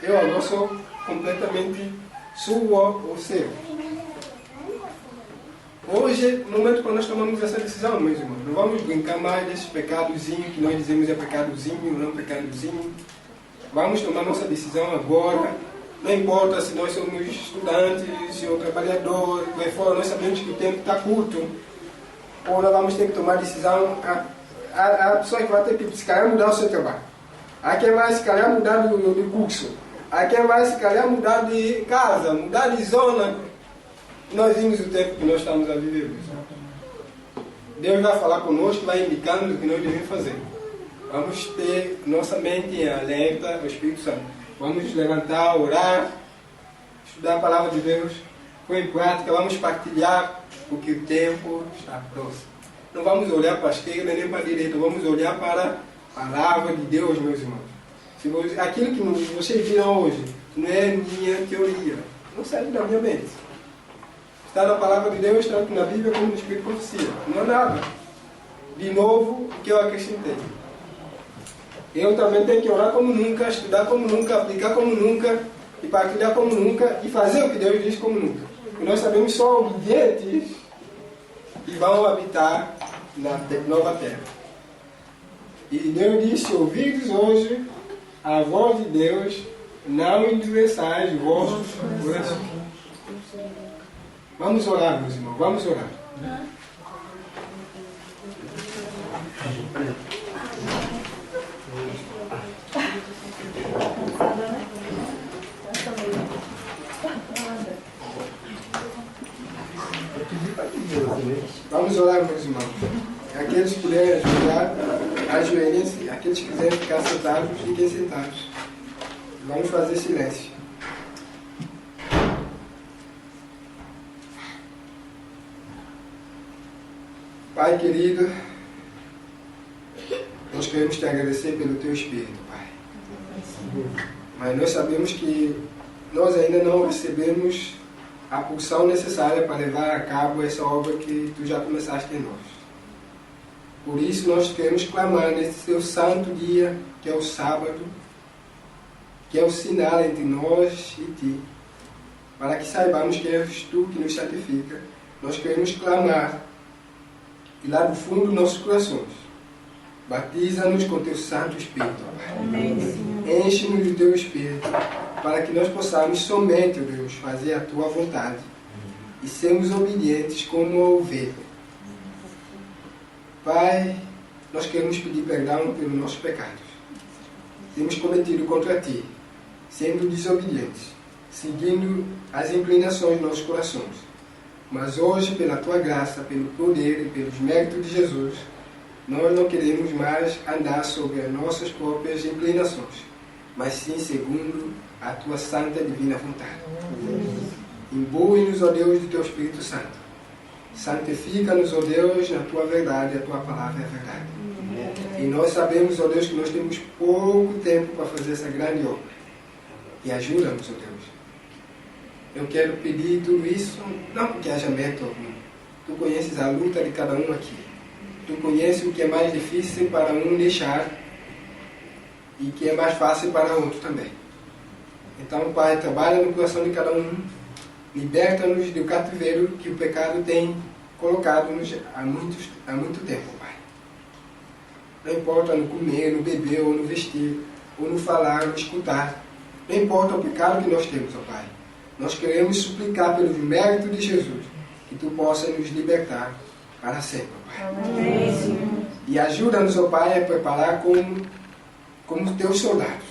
Eu agora sou completamente sua ou seu. Hoje, no momento que nós tomamos essa decisão, meus irmãos, não vamos brincar mais desses pecadozinhos que nós dizemos é pecadozinho, não pecadozinho. Vamos tomar nossa decisão agora. Não importa se nós somos estudantes, se ou trabalhador, o que for, nós sabemos que o tempo está curto. Ou nós vamos ter que tomar decisão. A pessoa que vai ter que, se calhar, mudar o seu trabalho. Há quem vai, se calhar, mudar de curso. Há quem vai, se calhar, mudar de casa, mudar de zona. Nós vimos o tempo que nós estamos a viver. Deus vai falar conosco, vai indicando o que nós devemos fazer. Vamos ter nossa mente alerta ao Espírito Santo. Vamos nos levantar, orar, estudar a palavra de Deus, pôr em prática, vamos partilhar, porque o tempo está próximo. Não vamos olhar para a esquerda nem para a direita, vamos olhar para a palavra de Deus, meus irmãos. Aquilo que vocês viram hoje não é minha teoria, não sai da minha mente. Está na palavra de Deus, tanto na Bíblia como no Espírito de Profecia. Não é nada. De novo, o que eu acrescentei. Eu também tenho que orar como nunca, estudar como nunca, aplicar como nunca, e partilhar como nunca, e fazer o que Deus diz como nunca. E nós sabemos só obedientes e vão habitar na nova terra. E Deus disse, ouvidos hoje a voz de Deus, não endureçais vossos corações. Vamos orar, meus irmãos, vamos orar. Vamos orar, meus irmãos. Aqueles que puderem ajudar, ajoelhem-se. Aqueles que quiserem ficar sentados, fiquem sentados. Vamos fazer silêncio. Pai querido, nós queremos te agradecer pelo teu Espírito, Pai. Mas nós sabemos que nós ainda não recebemos a pulsão necessária para levar a cabo essa obra que tu já começaste em nós. Por isso nós queremos clamar nesse teu santo dia, que é o sábado, que é o sinal entre nós e ti, para que saibamos que és tu que nos santifica. Nós queremos clamar e lá do fundo dos nossos corações, batiza-nos com teu Santo Espírito, Pai. Enche-nos do teu Espírito, para que nós possamos somente, Deus, fazer a tua vontade e sermos obedientes como a ovelha. Pai, nós queremos pedir perdão pelos nossos pecados. Temos cometido contra ti, sendo desobedientes, seguindo as inclinações dos nossos corações. Mas hoje, pela tua graça, pelo poder e pelos méritos de Jesus, nós não queremos mais andar sobre as nossas próprias inclinações, mas sim segundo a tua santa e divina vontade. Imbue-nos, ó Deus, do teu Espírito Santo. Santifica-nos, ó Deus, na tua verdade, a tua palavra é a verdade. E nós sabemos, ó Deus, que nós temos pouco tempo para fazer essa grande obra. E ajuda-nos, ó Deus. Eu quero pedir tudo isso, não porque haja mérito algum. Tu conheces a luta de cada um aqui. Tu conheces o que é mais difícil para um deixar e o que é mais fácil para outro também. Então, Pai, trabalha no coração de cada um. Liberta-nos do cativeiro que o pecado tem colocado-nos há muito tempo, Pai. Não importa no comer, no beber, ou no vestir, ou no falar, ou no escutar. Não importa o pecado que nós temos, ó Pai. Nós queremos suplicar pelos méritos de Jesus, que Tu possa nos libertar para sempre, Pai. Amém. E ajuda-nos, ó Pai, a preparar como teus soldados,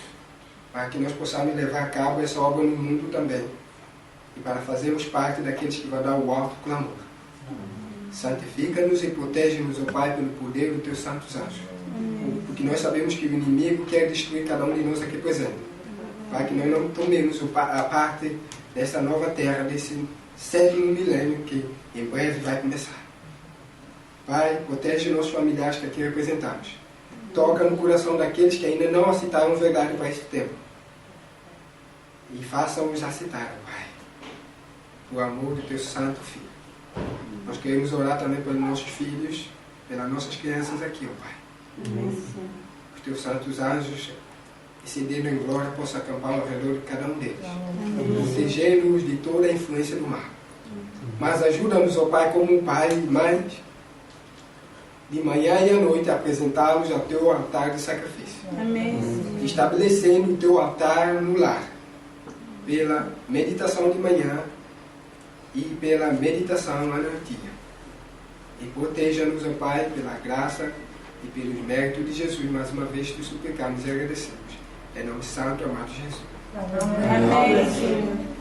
para que nós possamos levar a cabo essa obra no mundo também. E para fazermos parte daqueles que vão dar o alto clamor. Santifica-nos e protege-nos, ó Pai, pelo poder dos teus santos anjos. Porque nós sabemos que o inimigo quer destruir cada um de nós aqui presente. Para que nós não tomemos a parte dessa nova terra, desse sétimo milênio que em breve vai começar. Pai, protege nossos familiares que aqui representamos. Toca no coração daqueles que ainda não aceitaram verdade para esse tempo. E faça-os aceitar, Pai, o amor do teu santo Filho. Nós queremos orar também pelos nossos filhos, pelas nossas crianças aqui, ó Pai. Os teus santos anjos, descendendo em glória, possam acampar ao redor de cada um deles, protegendo-os de toda a influência do mal. Mas ajuda-nos, ó Pai, como um pai e mãe, de manhã e à noite, a apresentá-los ao teu altar de sacrifício. Amém. Estabelecendo o teu altar no lar, pela meditação de manhã e pela meditação à noite. E proteja-nos, ó Pai, pela graça e pelos méritos de Jesus. Mais uma vez te suplicamos e agradecemos. Em nome santo, amado Jesus. Amém.